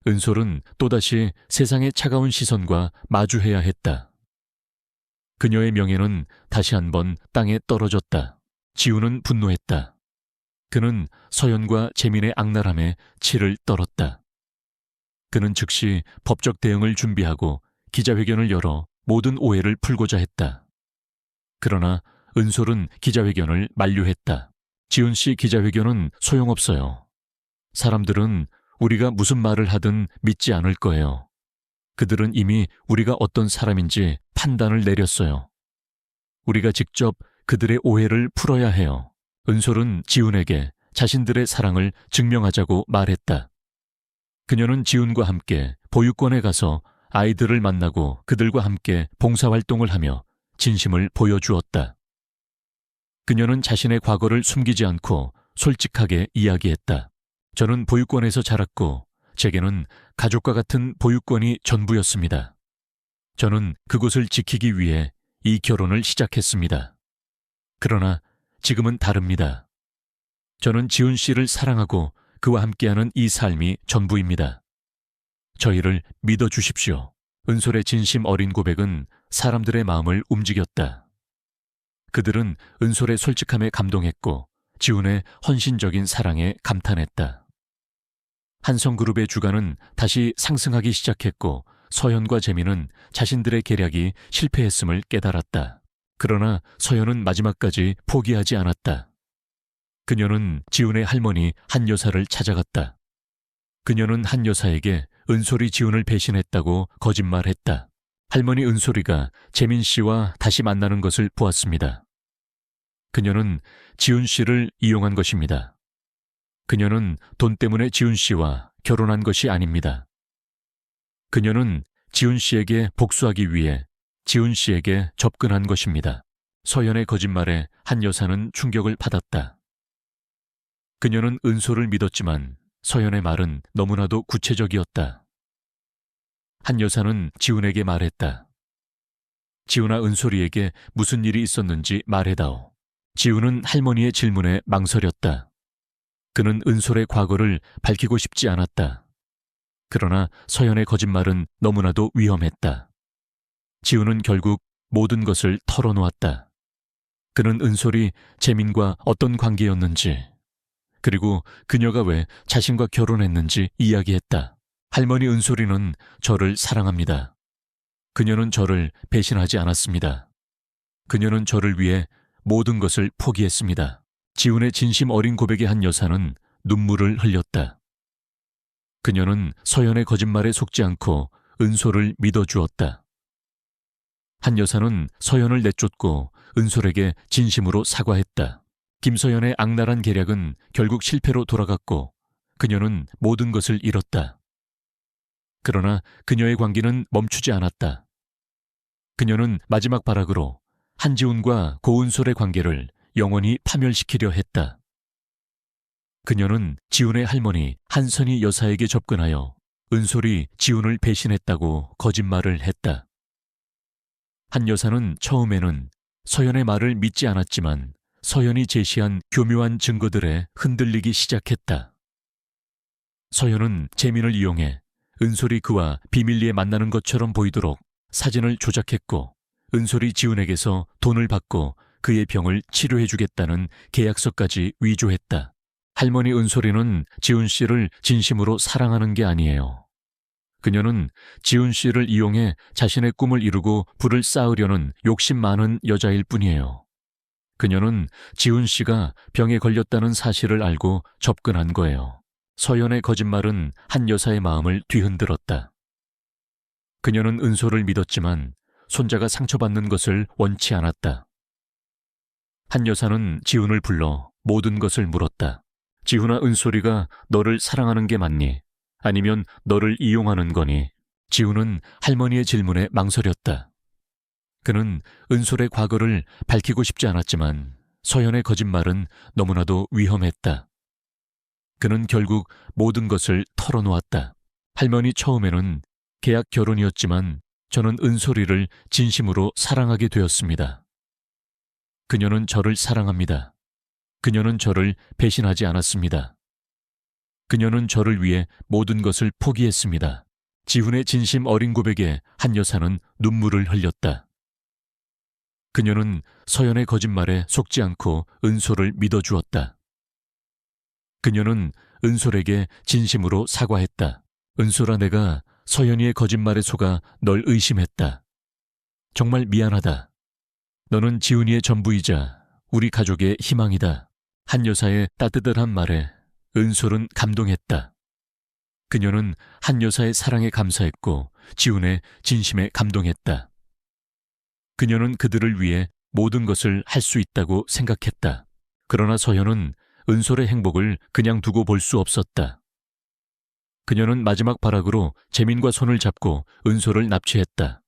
은솔은 또다시 세상의 차가운 시선과 마주해야 했다. 그녀의 명예는 다시 한번 땅에 떨어졌다. 지훈은 분노했다. 그는 서연과 재민의 악랄함에 치를 떨었다. 그는 즉시 법적 대응을 준비하고 기자회견을 열어 모든 오해를 풀고자 했다. 그러나 은솔은 기자회견을 만류했다. 지훈 씨, 기자회견은 소용없어요. 사람들은 우리가 무슨 말을 하든 믿지 않을 거예요. 그들은 이미 우리가 어떤 사람인지 판단을 내렸어요. 우리가 직접 그들의 오해를 풀어야 해요. 은솔은 지훈에게 자신들의 사랑을 증명하자고 말했다. 그녀는 지훈과 함께 보육원에 가서 아이들을 만나고 그들과 함께 봉사활동을 하며 진심을 보여주었다. 그녀는 자신의 과거를 숨기지 않고 솔직하게 이야기했다. 저는 보육원에서 자랐고 제게는 가족과 같은 보육원이 전부였습니다. 저는 그곳을 지키기 위해 이 결혼을 시작했습니다. 그러나 지금은 다릅니다. 저는 지훈 씨를 사랑하고 그와 함께하는 이 삶이 전부입니다. 저희를 믿어주십시오. 은솔의 진심 어린 고백은 사람들의 마음을 움직였다. 그들은 은솔의 솔직함에 감동했고 지훈의 헌신적인 사랑에 감탄했다. 한성그룹의 주가는 다시 상승하기 시작했고 서현과 재민은 자신들의 계략이 실패했음을 깨달았다. 그러나 서현은 마지막까지 포기하지 않았다. 그녀는 지훈의 할머니 한 여사를 찾아갔다. 그녀는 한 여사에게 은솔이 지훈을 배신했다고 거짓말했다. 할머니 은솔이가 재민 씨와 다시 만나는 것을 보았습니다. 그녀는 지훈 씨를 이용한 것입니다. 그녀는 돈 때문에 지훈 씨와 결혼한 것이 아닙니다. 그녀는 지훈 씨에게 복수하기 위해 지훈 씨에게 접근한 것입니다. 서연의 거짓말에 한 여사는 충격을 받았다. 그녀는 은솔을 믿었지만 서연의 말은 너무나도 구체적이었다. 한 여사는 지훈에게 말했다. 지훈아, 은솔이에게 무슨 일이 있었는지 말해다오. 지훈은 할머니의 질문에 망설였다. 그는 은솔의 과거를 밝히고 싶지 않았다. 그러나 서연의 거짓말은 너무나도 위험했다. 지훈은 결국 모든 것을 털어놓았다. 그는 은솔이 재민과 어떤 관계였는지, 그리고 그녀가 왜 자신과 결혼했는지 이야기했다. 할머니, 은솔이는 저를 사랑합니다. 그녀는 저를 배신하지 않았습니다. 그녀는 저를 위해 모든 것을 포기했습니다. 지훈의 진심 어린 고백에 한 여사는 눈물을 흘렸다. 그녀는 서연의 거짓말에 속지 않고 은솔을 믿어주었다. 한 여사는 서연을 내쫓고 은솔에게 진심으로 사과했다. 김서연의 악랄한 계략은 결국 실패로 돌아갔고 그녀는 모든 것을 잃었다. 그러나 그녀의 광기는 멈추지 않았다. 그녀는 마지막 발악으로 한지훈과 고은솔의 관계를 영원히 파멸시키려 했다. 그녀는 지훈의 할머니 한선희 여사에게 접근하여 은솔이 지훈을 배신했다고 거짓말을 했다. 한 여사는 처음에는 서연의 말을 믿지 않았지만 서연이 제시한 교묘한 증거들에 흔들리기 시작했다. 서연은 재민을 이용해 은솔이 그와 비밀리에 만나는 것처럼 보이도록 사진을 조작했고 은솔이 지훈에게서 돈을 받고 그의 병을 치료해주겠다는 계약서까지 위조했다. 할머니, 은솔이는 지훈 씨를 진심으로 사랑하는 게 아니에요. 그녀는 지훈 씨를 이용해 자신의 꿈을 이루고 부를 쌓으려는 욕심 많은 여자일 뿐이에요. 그녀는 지훈 씨가 병에 걸렸다는 사실을 알고 접근한 거예요. 서연의 거짓말은 한 여사의 마음을 뒤흔들었다. 그녀는 은솔을 믿었지만 손자가 상처받는 것을 원치 않았다. 한 여사는 지훈을 불러 모든 것을 물었다. 지훈아, 은솔이가 너를 사랑하는 게 맞니? 아니면 너를 이용하는 거니? 지훈은 할머니의 질문에 망설였다. 그는 은솔의 과거를 밝히고 싶지 않았지만 서연의 거짓말은 너무나도 위험했다. 그는 결국 모든 것을 털어놓았다. 할머니, 처음에는 계약 결혼이었지만 저는 은솔이를 진심으로 사랑하게 되었습니다. 그녀는 저를 사랑합니다. 그녀는 저를 배신하지 않았습니다. 그녀는 저를 위해 모든 것을 포기했습니다. 지훈의 진심 어린 고백에 한 여사는 눈물을 흘렸다. 그녀는 서연의 거짓말에 속지 않고 은솔을 믿어주었다. 그녀는 은솔에게 진심으로 사과했다. 은솔아, 내가 서연이의 거짓말에 속아 널 의심했다. 정말 미안하다. 너는 지훈이의 전부이자 우리 가족의 희망이다. 한 여사의 따뜻한 말에 은솔은 감동했다. 그녀는 한 여사의 사랑에 감사했고 지훈의 진심에 감동했다. 그녀는 그들을 위해 모든 것을 할 수 있다고 생각했다. 그러나 서연은 은솔의 행복을 그냥 두고 볼 수 없었다. 그녀는 마지막 발악으로 재민과 손을 잡고 은솔을 납치했다.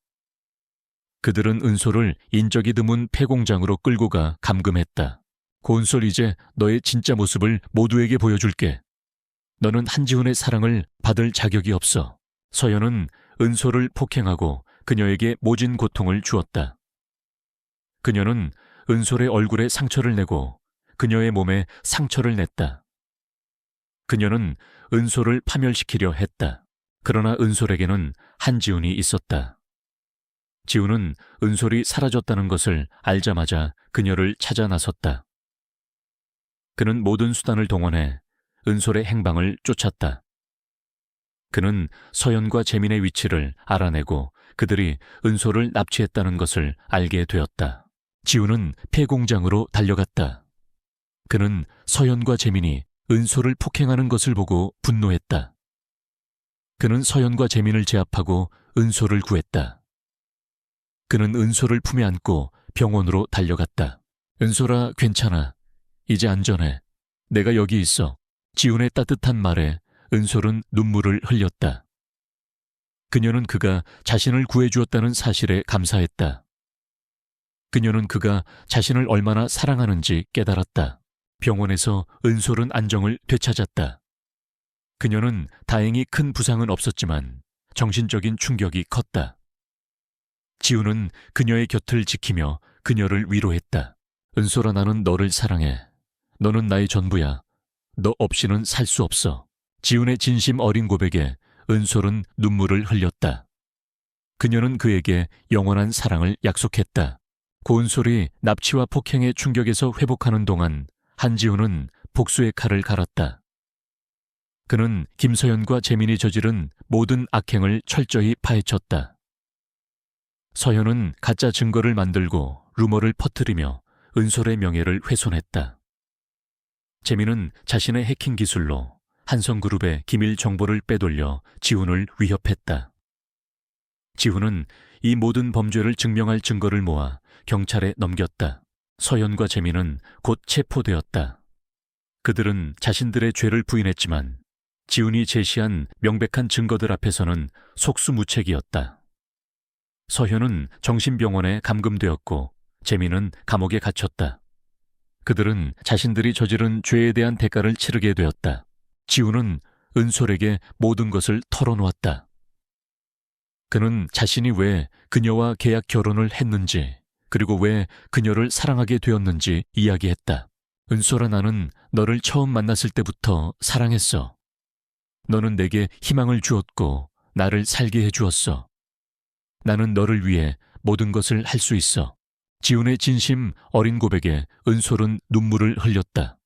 그들은 은솔을 인적이 드문 폐공장으로 끌고 가 감금했다. 고은솔, 이제 너의 진짜 모습을 모두에게 보여줄게. 너는 한지훈의 사랑을 받을 자격이 없어. 서연은 은솔을 폭행하고 그녀에게 모진 고통을 주었다. 그녀는 은솔의 얼굴에 상처를 내고 그녀의 몸에 상처를 냈다. 그녀는 은솔을 파멸시키려 했다. 그러나 은솔에게는 한지훈이 있었다. 지훈은 은솔이 사라졌다는 것을 알자마자 그녀를 찾아 나섰다. 그는 모든 수단을 동원해 은솔의 행방을 쫓았다. 그는 서연과 재민의 위치를 알아내고 그들이 은솔을 납치했다는 것을 알게 되었다. 지훈은 폐공장으로 달려갔다. 그는 서연과 재민이 은솔을 폭행하는 것을 보고 분노했다. 그는 서연과 재민을 제압하고 은솔을 구했다. 그는 은솔을 품에 안고 병원으로 달려갔다. 은솔아, 괜찮아. 이제 안전해. 내가 여기 있어. 지훈의 따뜻한 말에 은솔은 눈물을 흘렸다. 그녀는 그가 자신을 구해주었다는 사실에 감사했다. 그녀는 그가 자신을 얼마나 사랑하는지 깨달았다. 병원에서 은솔은 안정을 되찾았다. 그녀는 다행히 큰 부상은 없었지만 정신적인 충격이 컸다. 지우는 그녀의 곁을 지키며 그녀를 위로했다. 은솔아, 나는 너를 사랑해. 너는 나의 전부야. 너 없이는 살 수 없어. 지훈의 진심 어린 고백에 은솔은 눈물을 흘렸다. 그녀는 그에게 영원한 사랑을 약속했다. 고은솔이 납치와 폭행의 충격에서 회복하는 동안 한지훈은 복수의 칼을 갈았다. 그는 김서연과 재민이 저지른 모든 악행을 철저히 파헤쳤다. 서현은 가짜 증거를 만들고 루머를 퍼뜨리며 은솔의 명예를 훼손했다. 재민은 자신의 해킹 기술로 한성그룹의 기밀 정보를 빼돌려 지훈을 위협했다. 지훈은 이 모든 범죄를 증명할 증거를 모아 경찰에 넘겼다. 서현과 재민은 곧 체포되었다. 그들은 자신들의 죄를 부인했지만 지훈이 제시한 명백한 증거들 앞에서는 속수무책이었다. 서현은 정신병원에 감금되었고 재민은 감옥에 갇혔다. 그들은 자신들이 저지른 죄에 대한 대가를 치르게 되었다. 지훈은 은솔에게 모든 것을 털어놓았다. 그는 자신이 왜 그녀와 계약 결혼을 했는지, 그리고 왜 그녀를 사랑하게 되었는지 이야기했다. 은솔아, 나는 너를 처음 만났을 때부터 사랑했어. 너는 내게 희망을 주었고 나를 살게 해주었어. 나는 너를 위해 모든 것을 할 수 있어. 지훈의 진심 어린 고백에 은솔은 눈물을 흘렸다.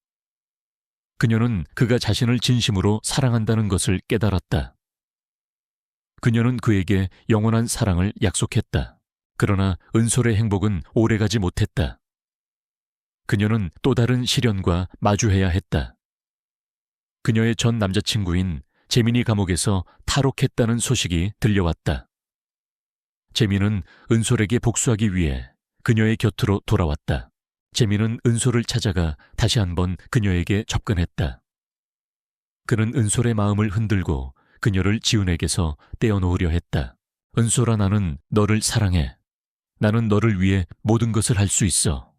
그녀는 그가 자신을 진심으로 사랑한다는 것을 깨달았다. 그녀는 그에게 영원한 사랑을 약속했다. 그러나 은솔의 행복은 오래가지 못했다. 그녀는 또 다른 시련과 마주해야 했다. 그녀의 전 남자친구인 재민이 감옥에서 탈옥했다는 소식이 들려왔다. 재민은 은솔에게 복수하기 위해 그녀의 곁으로 돌아왔다. 재민은 은솔을 찾아가 다시 한번 그녀에게 접근했다. 그는 은솔의 마음을 흔들고 그녀를 지훈에게서 떼어놓으려 했다. 은솔아, 나는 너를 사랑해. 나는 너를 위해 모든 것을 할 수 있어.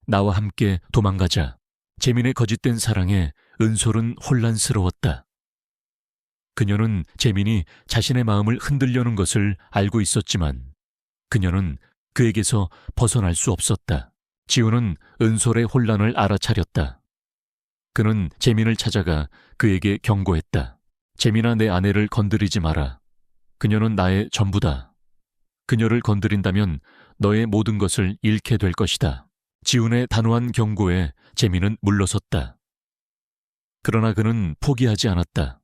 나와 함께 도망가자. 재민의 거짓된 사랑에 은솔은 혼란스러웠다. 그녀는 재민이 자신의 마음을 흔들려는 것을 알고 있었지만 그녀는 그에게서 벗어날 수 없었다. 지훈은 은솔의 혼란을 알아차렸다. 그는 재민을 찾아가 그에게 경고했다. 재민아, 내 아내를 건드리지 마라. 그녀는 나의 전부다. 그녀를 건드린다면 너의 모든 것을 잃게 될 것이다. 지훈의 단호한 경고에 재민은 물러섰다. 그러나 그는 포기하지 않았다.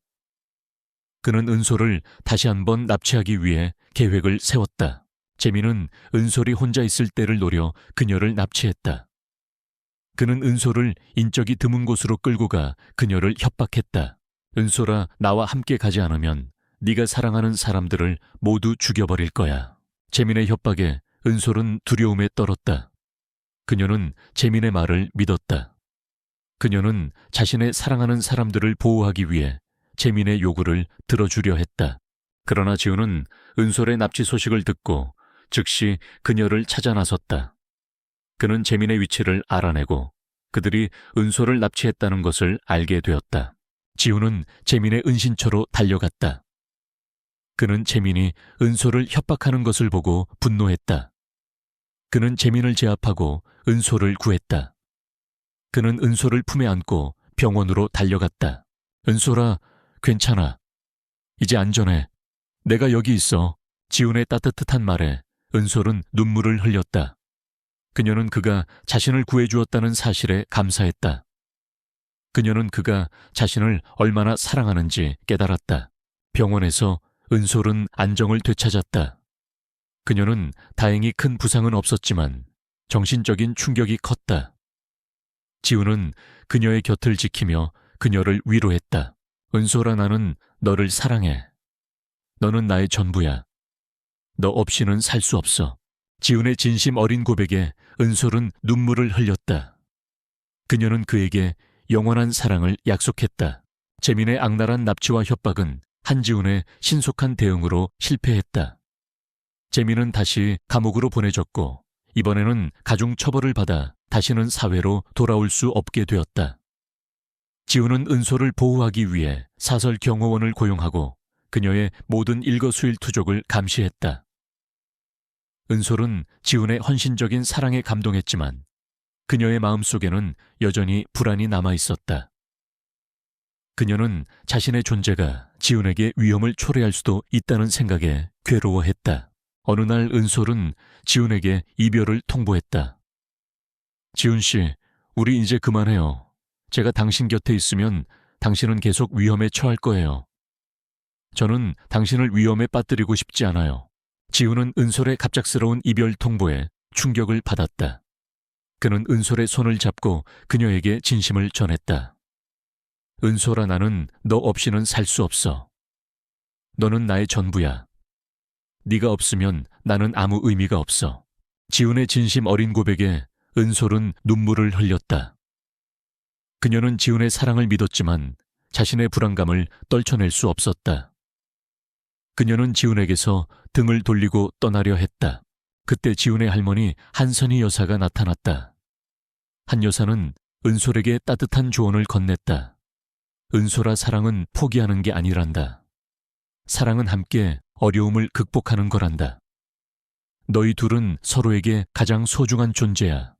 그는 은솔을 다시 한번 납치하기 위해 계획을 세웠다. 재민은 은솔이 혼자 있을 때를 노려 그녀를 납치했다. 그는 은솔을 인적이 드문 곳으로 끌고 가 그녀를 협박했다. 은솔아, 나와 함께 가지 않으면 네가 사랑하는 사람들을 모두 죽여버릴 거야. 재민의 협박에 은솔은 두려움에 떨었다. 그녀는 재민의 말을 믿었다. 그녀는 자신의 사랑하는 사람들을 보호하기 위해 재민의 요구를 들어주려 했다. 그러나 지훈은 은솔의 납치 소식을 듣고 즉시 그녀를 찾아 나섰다. 그는 재민의 위치를 알아내고 그들이 은솔을 납치했다는 것을 알게 되었다. 지훈은 재민의 은신처로 달려갔다. 그는 재민이 은솔을 협박하는 것을 보고 분노했다. 그는 재민을 제압하고 은솔을 구했다. 그는 은솔을 품에 안고 병원으로 달려갔다. 은솔아, 괜찮아. 이제 안전해. 내가 여기 있어. 지훈의 따뜻한 말에 은솔은 눈물을 흘렸다. 그녀는 그가 자신을 구해주었다는 사실에 감사했다. 그녀는 그가 자신을 얼마나 사랑하는지 깨달았다. 병원에서 은솔은 안정을 되찾았다. 그녀는 다행히 큰 부상은 없었지만 정신적인 충격이 컸다. 지훈은 그녀의 곁을 지키며 그녀를 위로했다. 은솔아, 나는 너를 사랑해. 너는 나의 전부야. 너 없이는 살 수 없어. 지훈의 진심 어린 고백에 은솔은 눈물을 흘렸다. 그녀는 그에게 영원한 사랑을 약속했다. 재민의 악랄한 납치와 협박은 한지훈의 신속한 대응으로 실패했다. 재민은 다시 감옥으로 보내졌고 이번에는 가중 처벌을 받아 다시는 사회로 돌아올 수 없게 되었다. 지우는 은솔을 보호하기 위해 사설 경호원을 고용하고 그녀의 모든 일거수일투족을 감시했다. 은솔은 지훈의 헌신적인 사랑에 감동했지만 그녀의 마음속에는 여전히 불안이 남아 있었다. 그녀는 자신의 존재가 지훈에게 위험을 초래할 수도 있다는 생각에 괴로워했다. 어느 날 은솔은 지훈에게 이별을 통보했다. 지훈 씨, 우리 이제 그만해요. 제가 당신 곁에 있으면 당신은 계속 위험에 처할 거예요. 저는 당신을 위험에 빠뜨리고 싶지 않아요. 지훈은 은솔의 갑작스러운 이별 통보에 충격을 받았다. 그는 은솔의 손을 잡고 그녀에게 진심을 전했다. 은솔아, 나는 너 없이는 살 수 없어. 너는 나의 전부야. 네가 없으면 나는 아무 의미가 없어. 지훈의 진심 어린 고백에 은솔은 눈물을 흘렸다. 그녀는 지훈의 사랑을 믿었지만 자신의 불안감을 떨쳐낼 수 없었다. 그녀는 지훈에게서 등을 돌리고 떠나려 했다. 그때 지훈의 할머니 한선희 여사가 나타났다. 한 여사는 은솔에게 따뜻한 조언을 건넸다. 은솔아, 사랑은 포기하는 게 아니란다. 사랑은 함께 어려움을 극복하는 거란다. 너희 둘은 서로에게 가장 소중한 존재야.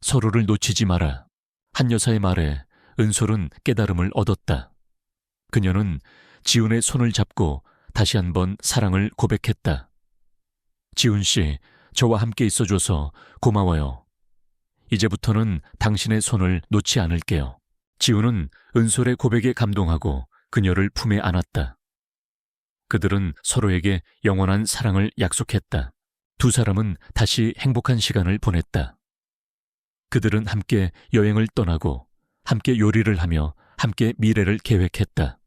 서로를 놓치지 마라. 한 여사의 말에 은솔은 깨달음을 얻었다. 그녀는 지훈의 손을 잡고 다시 한번 사랑을 고백했다. 지훈 씨, 저와 함께 있어줘서 고마워요. 이제부터는 당신의 손을 놓지 않을게요. 지훈은 은솔의 고백에 감동하고 그녀를 품에 안았다. 그들은 서로에게 영원한 사랑을 약속했다. 두 사람은 다시 행복한 시간을 보냈다. 그들은 함께 여행을 떠나고 함께 요리를 하며 함께 미래를 계획했다.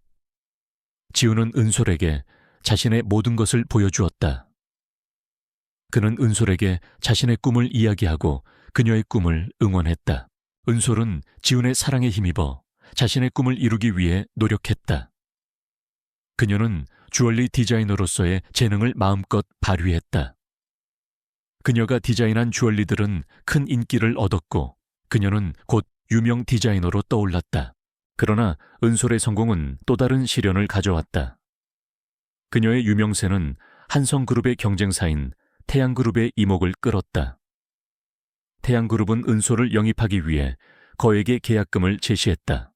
지훈은 은솔에게 자신의 모든 것을 보여주었다. 그는 은솔에게 자신의 꿈을 이야기하고 그녀의 꿈을 응원했다. 은솔은 지훈의 사랑에 힘입어 자신의 꿈을 이루기 위해 노력했다. 그녀는 주얼리 디자이너로서의 재능을 마음껏 발휘했다. 그녀가 디자인한 주얼리들은 큰 인기를 얻었고 그녀는 곧 유명 디자이너로 떠올랐다. 그러나 은솔의 성공은 또 다른 시련을 가져왔다. 그녀의 유명세는 한성그룹의 경쟁사인 태양그룹의 이목을 끌었다. 태양그룹은 은솔을 영입하기 위해 거액의 계약금을 제시했다.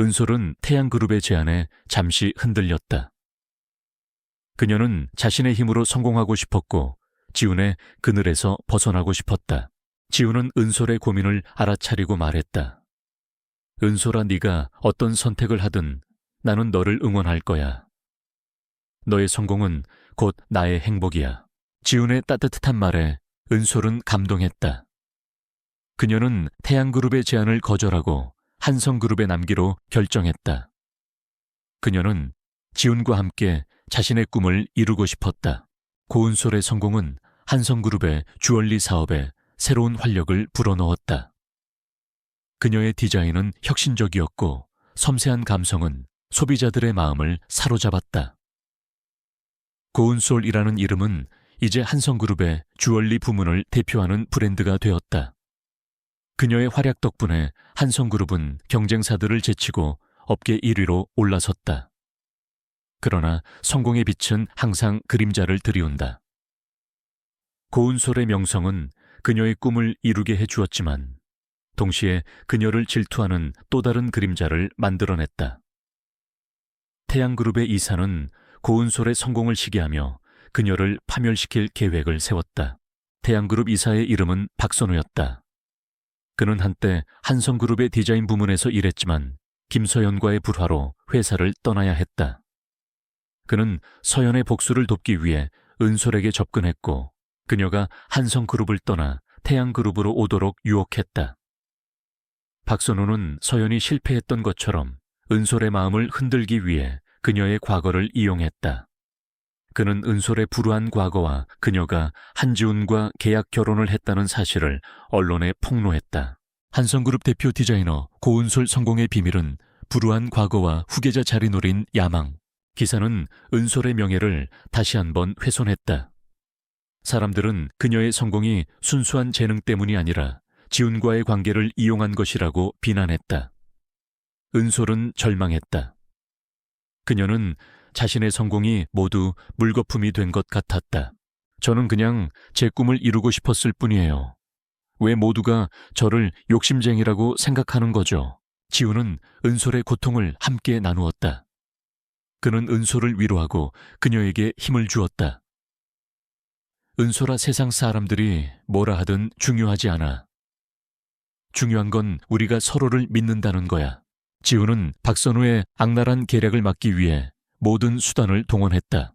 은솔은 태양그룹의 제안에 잠시 흔들렸다. 그녀는 자신의 힘으로 성공하고 싶었고 지훈의 그늘에서 벗어나고 싶었다. 지훈은 은솔의 고민을 알아차리고 말했다. 은솔아, 네가 어떤 선택을 하든 나는 너를 응원할 거야. 너의 성공은 곧 나의 행복이야. 지훈의 따뜻한 말에 은솔은 감동했다. 그녀는 태양그룹의 제안을 거절하고 한성그룹에 남기로 결정했다. 그녀는 지훈과 함께 자신의 꿈을 이루고 싶었다. 고은솔의 성공은 한성그룹의 주얼리 사업에 새로운 활력을 불어넣었다. 그녀의 디자인은 혁신적이었고 섬세한 감성은 소비자들의 마음을 사로잡았다. 고은솔이라는 이름은 이제 한성그룹의 주얼리 부문을 대표하는 브랜드가 되었다. 그녀의 활약 덕분에 한성그룹은 경쟁사들을 제치고 업계 1위로 올라섰다. 그러나 성공의 빛은 항상 그림자를 들이운다. 고은솔의 명성은 그녀의 꿈을 이루게 해주었지만 동시에 그녀를 질투하는 또 다른 그림자를 만들어냈다. 태양그룹의 이사는 고은솔의 성공을 시기하며 그녀를 파멸시킬 계획을 세웠다. 태양그룹 이사의 이름은 박선우였다. 그는 한때 한성그룹의 디자인 부문에서 일했지만 김서연과의 불화로 회사를 떠나야 했다. 그는 서연의 복수를 돕기 위해 은솔에게 접근했고 그녀가 한성그룹을 떠나 태양그룹으로 오도록 유혹했다. 박선우는 서연이 실패했던 것처럼 은솔의 마음을 흔들기 위해 그녀의 과거를 이용했다. 그는 은솔의 불우한 과거와 그녀가 한지훈과 계약 결혼을 했다는 사실을 언론에 폭로했다. 한성그룹 대표 디자이너 고은솔 성공의 비밀은 불우한 과거와 후계자 자리 노린 야망. 기사는 은솔의 명예를 다시 한번 훼손했다. 사람들은 그녀의 성공이 순수한 재능 때문이 아니라 지훈과의 관계를 이용한 것이라고 비난했다. 은솔은 절망했다. 그녀는 자신의 성공이 모두 물거품이 된 것 같았다. 저는 그냥 제 꿈을 이루고 싶었을 뿐이에요. 왜 모두가 저를 욕심쟁이라고 생각하는 거죠? 지훈은 은솔의 고통을 함께 나누었다. 그는 은솔을 위로하고 그녀에게 힘을 주었다. 은솔아, 세상 사람들이 뭐라 하든 중요하지 않아. 중요한 건 우리가 서로를 믿는다는 거야. 지훈은 박선우의 악랄한 계략을 막기 위해 모든 수단을 동원했다.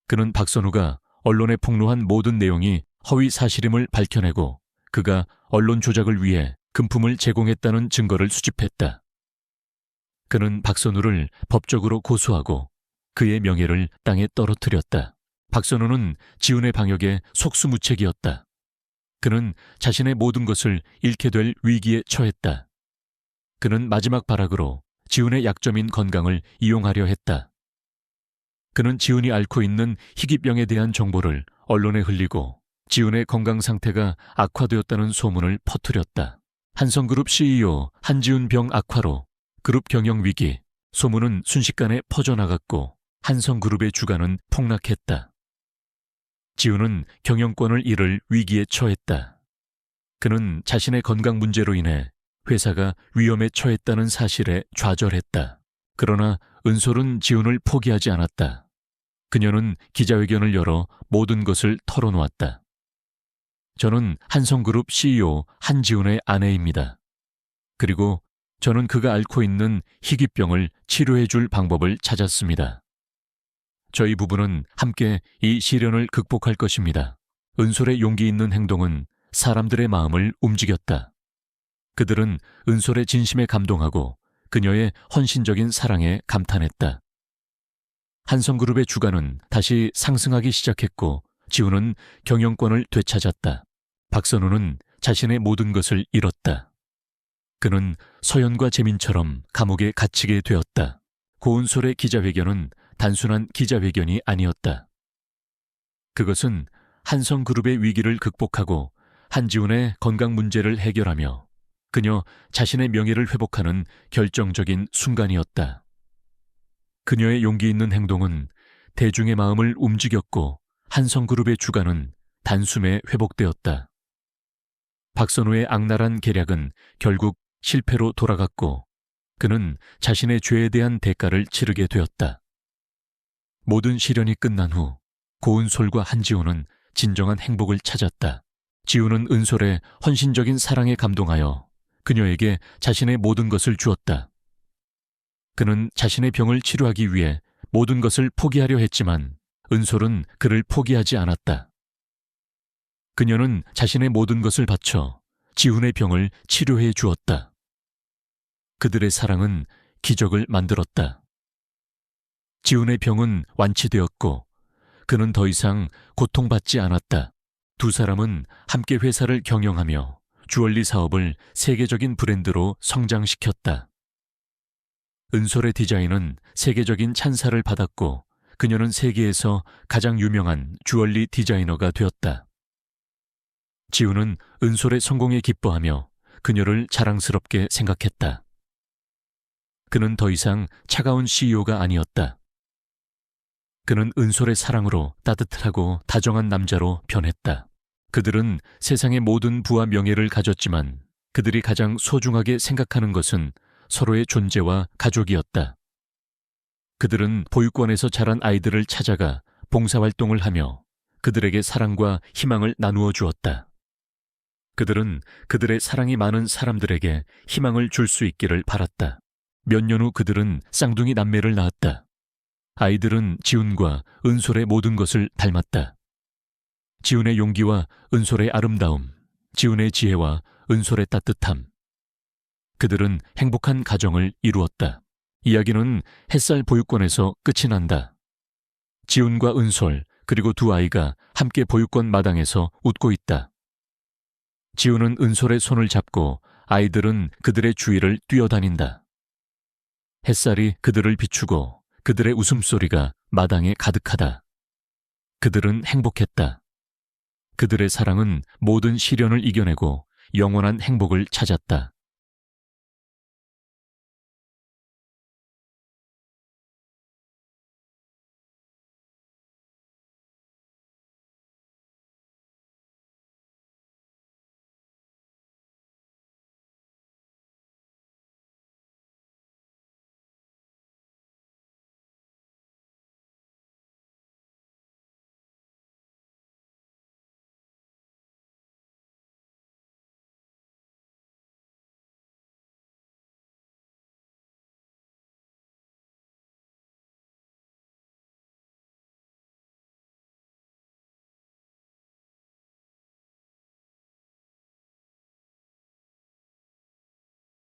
그는 박선우가 언론에 폭로한 모든 내용이 허위 사실임을 밝혀내고 그가 언론 조작을 위해 금품을 제공했다는 증거를 수집했다. 그는 박선우를 법적으로 고소하고 그의 명예를 땅에 떨어뜨렸다. 박선우는 지훈의 방역에 속수무책이었다. 그는 자신의 모든 것을 잃게 될 위기에 처했다. 그는 마지막 발악으로 지훈의 약점인 건강을 이용하려 했다. 그는 지훈이 앓고 있는 희귀병에 대한 정보를 언론에 흘리고 지훈의 건강 상태가 악화되었다는 소문을 퍼뜨렸다. 한성그룹 CEO 한지훈 병 악화로 그룹 경영 위기, 소문은 순식간에 퍼져나갔고 한성그룹의 주가는 폭락했다. 지훈은 경영권을 잃을 위기에 처했다. 그는 자신의 건강 문제로 인해 회사가 위험에 처했다는 사실에 좌절했다. 그러나 은솔은 지훈을 포기하지 않았다. 그녀는 기자회견을 열어 모든 것을 털어놓았다. 저는 한성그룹 CEO 한지훈의 아내입니다. 그리고 저는 그가 앓고 있는 희귀병을 치료해 줄 방법을 찾았습니다. 저희 부부는 함께 이 시련을 극복할 것입니다. 은솔의 용기 있는 행동은 사람들의 마음을 움직였다. 그들은 은솔의 진심에 감동하고 그녀의 헌신적인 사랑에 감탄했다. 한성그룹의 주가는 다시 상승하기 시작했고 지훈은 경영권을 되찾았다. 박선우는 자신의 모든 것을 잃었다. 그는 서연과 재민처럼 감옥에 갇히게 되었다. 고은솔의 기자회견은 단순한 기자회견이 아니었다. 그것은 한성그룹의 위기를 극복하고 한지훈의 건강 문제를 해결하며 그녀 자신의 명예를 회복하는 결정적인 순간이었다. 그녀의 용기 있는 행동은 대중의 마음을 움직였고 한성그룹의 주가는 단숨에 회복되었다. 박선우의 악랄한 계략은 결국 실패로 돌아갔고 그는 자신의 죄에 대한 대가를 치르게 되었다. 모든 시련이 끝난 후 고은솔과 한지훈은 진정한 행복을 찾았다. 지훈은 은솔의 헌신적인 사랑에 감동하여 그녀에게 자신의 모든 것을 주었다. 그는 자신의 병을 치료하기 위해 모든 것을 포기하려 했지만 은솔은 그를 포기하지 않았다. 그녀는 자신의 모든 것을 바쳐 지훈의 병을 치료해 주었다. 그들의 사랑은 기적을 만들었다. 지훈의 병은 완치되었고 그는 더 이상 고통받지 않았다. 두 사람은 함께 회사를 경영하며 주얼리 사업을 세계적인 브랜드로 성장시켰다. 은솔의 디자인은 세계적인 찬사를 받았고 그녀는 세계에서 가장 유명한 주얼리 디자이너가 되었다. 지훈은 은솔의 성공에 기뻐하며 그녀를 자랑스럽게 생각했다. 그는 더 이상 차가운 CEO가 아니었다. 그는 은솔의 사랑으로 따뜻하고 다정한 남자로 변했다. 그들은 세상의 모든 부와 명예를 가졌지만 그들이 가장 소중하게 생각하는 것은 서로의 존재와 가족이었다. 그들은 보육원에서 자란 아이들을 찾아가 봉사활동을 하며 그들에게 사랑과 희망을 나누어 주었다. 그들은 그들의 사랑이 많은 사람들에게 희망을 줄 수 있기를 바랐다. 몇 년 후 그들은 쌍둥이 남매를 낳았다. 아이들은 지훈과 은솔의 모든 것을 닮았다. 지훈의 용기와 은솔의 아름다움, 지훈의 지혜와 은솔의 따뜻함. 그들은 행복한 가정을 이루었다. 이야기는 햇살 보육원에서 끝이 난다. 지훈과 은솔 그리고 두 아이가 함께 보육원 마당에서 웃고 있다. 지훈은 은솔의 손을 잡고 아이들은 그들의 주위를 뛰어다닌다. 햇살이 그들을 비추고 그들의 웃음소리가 마당에 가득하다. 그들은 행복했다. 그들의 사랑은 모든 시련을 이겨내고 영원한 행복을 찾았다.